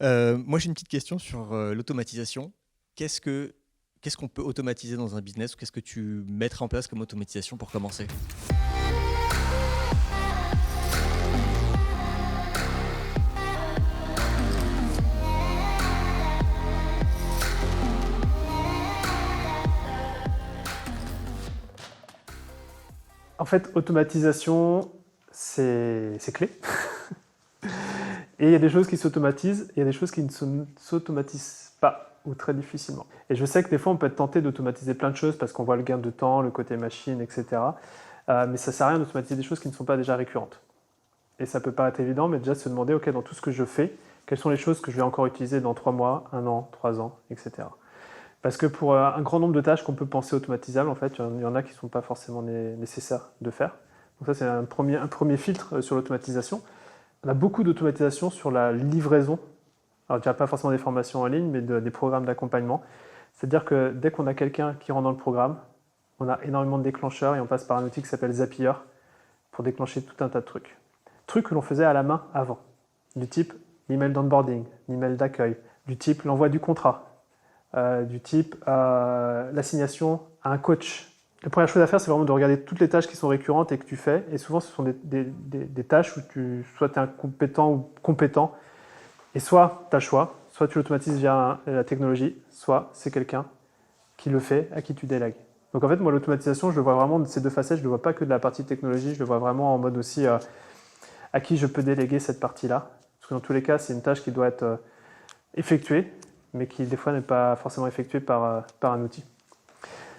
Moi, j'ai une petite question sur l'automatisation. Qu'est-ce que, qu'est-ce qu'on peut automatiser dans un business ou qu'est-ce que tu mettrais en place comme automatisation pour commencer? En fait, automatisation, c'est clé. Et il y a des choses qui s'automatisent et il y a des choses qui ne s'automatisent pas ou très difficilement. Et je sais que des fois, on peut être tenté d'automatiser plein de choses parce qu'on voit le gain de temps, le côté machine, etc. Mais ça ne sert à rien d'automatiser des choses qui ne sont pas déjà récurrentes. Et ça peut paraître évident, mais déjà se demander, OK, dans tout ce que je fais, quelles sont les choses que je vais encore utiliser dans 3 mois, 1 an, 3 ans, etc. Parce que pour un grand nombre de tâches qu'on peut penser automatisables, en fait, il y en a qui ne sont pas forcément nécessaires de faire. Donc ça, c'est un premier filtre sur l'automatisation. On a beaucoup d'automatisation sur la livraison. Alors, je dirais pas forcément des formations en ligne, mais des programmes d'accompagnement. C'est-à-dire que dès qu'on a quelqu'un qui rentre dans le programme, on a énormément de déclencheurs et on passe par un outil qui s'appelle Zapier pour déclencher tout un tas de trucs. Trucs que l'on faisait à la main avant, du type l'email d'onboarding, l'email d'accueil, du type l'envoi du contrat, du type l'assignation à un coach. La première chose à faire, c'est vraiment de regarder toutes les tâches qui sont récurrentes et que tu fais. Et souvent, ce sont des tâches où soit tu es incompétent ou compétent. Et soit tu as le choix, soit tu l'automatises via la technologie, soit c'est quelqu'un qui le fait, à qui tu délègues. Donc en fait, moi, l'automatisation, je le vois vraiment de ces deux facettes. Je ne le vois pas que de la partie technologie, je le vois vraiment en mode aussi à qui je peux déléguer cette partie-là. Parce que dans tous les cas, c'est une tâche qui doit être effectuée, mais qui des fois n'est pas forcément effectuée par un outil.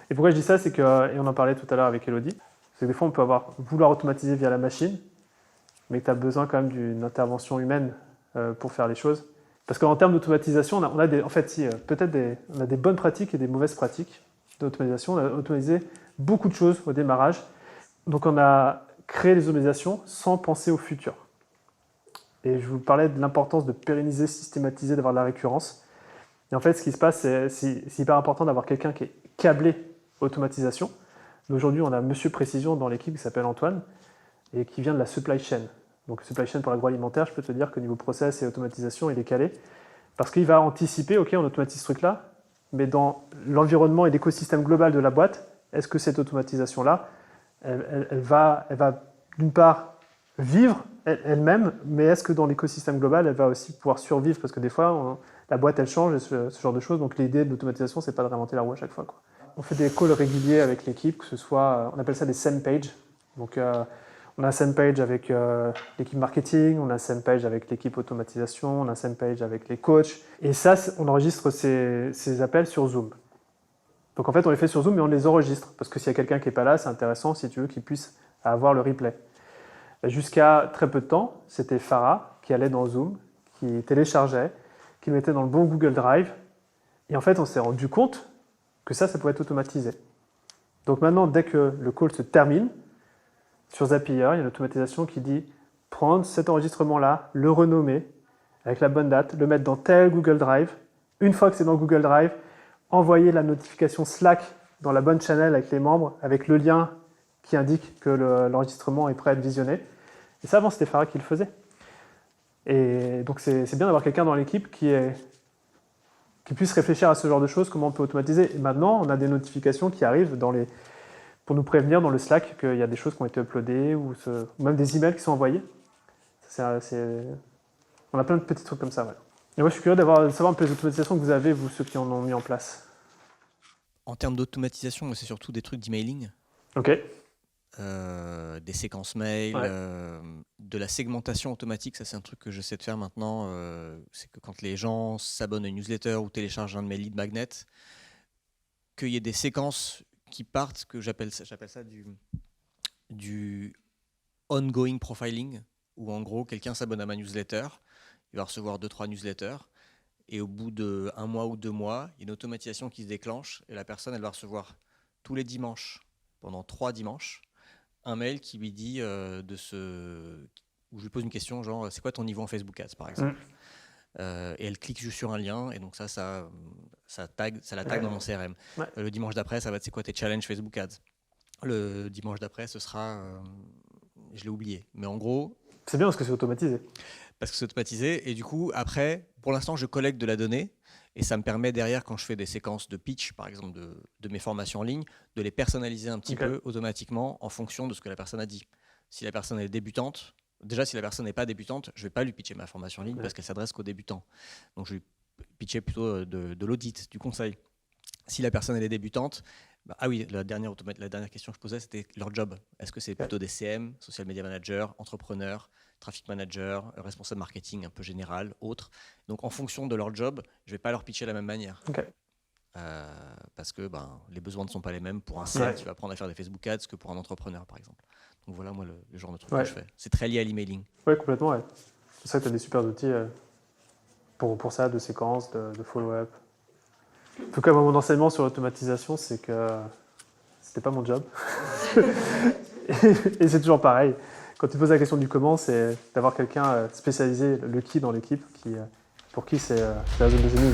Et pourquoi je dis ça, c'est que, et on en parlait tout à l'heure avec Elodie, c'est que des fois on peut vouloir automatiser via la machine, mais que tu as besoin quand même d'une intervention humaine pour faire les choses. Parce qu'en termes d'automatisation, on a des bonnes pratiques et des mauvaises pratiques d'automatisation. On a automatisé beaucoup de choses au démarrage. Donc on a créé les automatisations sans penser au futur. Et je vous parlais de l'importance de pérenniser, systématiser, d'avoir de la récurrence. Et en fait, ce qui se passe, c'est hyper important d'avoir quelqu'un qui est câblé automatisation. Aujourd'hui, on a Monsieur Précision dans l'équipe qui s'appelle Antoine et qui vient de la supply chain. Donc, supply chain pour l'agroalimentaire, je peux te dire que niveau process et automatisation, il est calé parce qu'il va anticiper, OK, on automatise ce truc-là, mais dans l'environnement et l'écosystème global de la boîte, est-ce que cette automatisation-là, elle va d'une part vivre elle-même, mais est-ce que dans l'écosystème global, elle va aussi pouvoir survivre? Parce que des fois, la boîte, elle change, et ce genre de choses. Donc l'idée de l'automatisation, c'est pas de réinventer la roue à chaque fois, quoi. On fait des calls réguliers avec l'équipe, que ce soit, on appelle ça des same page. Donc on a un same page avec l'équipe marketing, on a un same page avec l'équipe automatisation, on a un same page avec les coachs. Et ça, on enregistre ces appels sur Zoom. Donc en fait, on les fait sur Zoom, mais on les enregistre. Parce que s'il y a quelqu'un qui n'est pas là, c'est intéressant, si tu veux, qu'il puisse avoir le replay. Jusqu'à très peu de temps, c'était Farah qui allait dans Zoom, qui téléchargeait, qui mettait dans le bon Google Drive. Et en fait, on s'est rendu compte que ça pouvait être automatisé. Donc maintenant, dès que le call se termine, sur Zapier, il y a une automatisation qui dit prendre cet enregistrement-là, le renommer avec la bonne date, le mettre dans tel Google Drive. Une fois que c'est dans Google Drive, envoyer la notification Slack dans la bonne channel avec les membres, avec le lien qui indique que l'enregistrement est prêt à être visionné. Et ça, avant, c'était Farah qui le faisait. Et donc, c'est bien d'avoir quelqu'un dans l'équipe qui puisse réfléchir à ce genre de choses, comment on peut automatiser. Et maintenant, on a des notifications qui arrivent pour nous prévenir dans le Slack qu'il y a des choses qui ont été uploadées ou même des emails qui sont envoyés. On a plein de petits trucs comme ça. Ouais. Et moi, je suis curieux de savoir un peu les automatisations que vous avez, vous, ceux qui en ont mis en place. En termes d'automatisation, c'est surtout des trucs d'emailing. OK. Des séquences mail, Ouais. de la segmentation automatique, ça c'est un truc que j'essaie de faire maintenant. C'est que quand les gens s'abonnent à une newsletter ou téléchargent un de mes lead magnets, qu'il y ait des séquences qui partent, que j'appelle ça du ongoing profiling, où en gros quelqu'un s'abonne à ma newsletter, il va recevoir 2-3 newsletters, et au bout d'1 mois ou 2 mois, il y a une automatisation qui se déclenche, et la personne elle va recevoir tous les dimanches, pendant 3 dimanches, un mail qui lui dit où je lui pose une question, genre c'est quoi ton niveau en Facebook Ads par exemple. Et elle clique juste sur un lien et donc ça la tag dans mon CRM. Ouais. Le dimanche d'après, ça va être c'est quoi tes challenges Facebook Ads. Le dimanche d'après, ce sera je l'ai oublié, mais en gros c'est bien parce que c'est automatisé. parce que c'est automatisé. Et du coup, après, pour l'instant, je collecte de la donnée. Et ça me permet derrière, quand je fais des séquences de pitch, par exemple, de mes formations en ligne, de les personnaliser un petit peu automatiquement en fonction de ce que la personne a dit. Si la personne est débutante, déjà, si la personne n'est pas débutante, je ne vais pas lui pitcher ma formation en ligne parce qu'elle s'adresse qu'aux débutants. Donc, je vais lui pitcher plutôt de l'audit, du conseil. Si la personne elle est débutante, ah oui, la dernière question que je posais, c'était leur job. Est-ce que c'est plutôt des CM, social media manager, entrepreneur, traffic manager, responsable marketing un peu général, autre. Donc en fonction de leur job, je ne vais pas leur pitcher de la même manière. Parce que les besoins ne sont pas les mêmes. Pour un CM, tu vas apprendre à faire des Facebook Ads que pour un entrepreneur, par exemple. Donc voilà, moi, le genre de truc que je fais. C'est très lié à l'emailing. Oui, complètement, ouais. C'est ça que tu as des super outils pour ça, de séquences, de follow-up. En tout cas, mon enseignement sur l'automatisation, c'est que c'était pas mon job. Et c'est toujours pareil. Quand tu poses la question du comment, c'est d'avoir quelqu'un spécialisé, le qui dans l'équipe, pour qui c'est la zone de génie.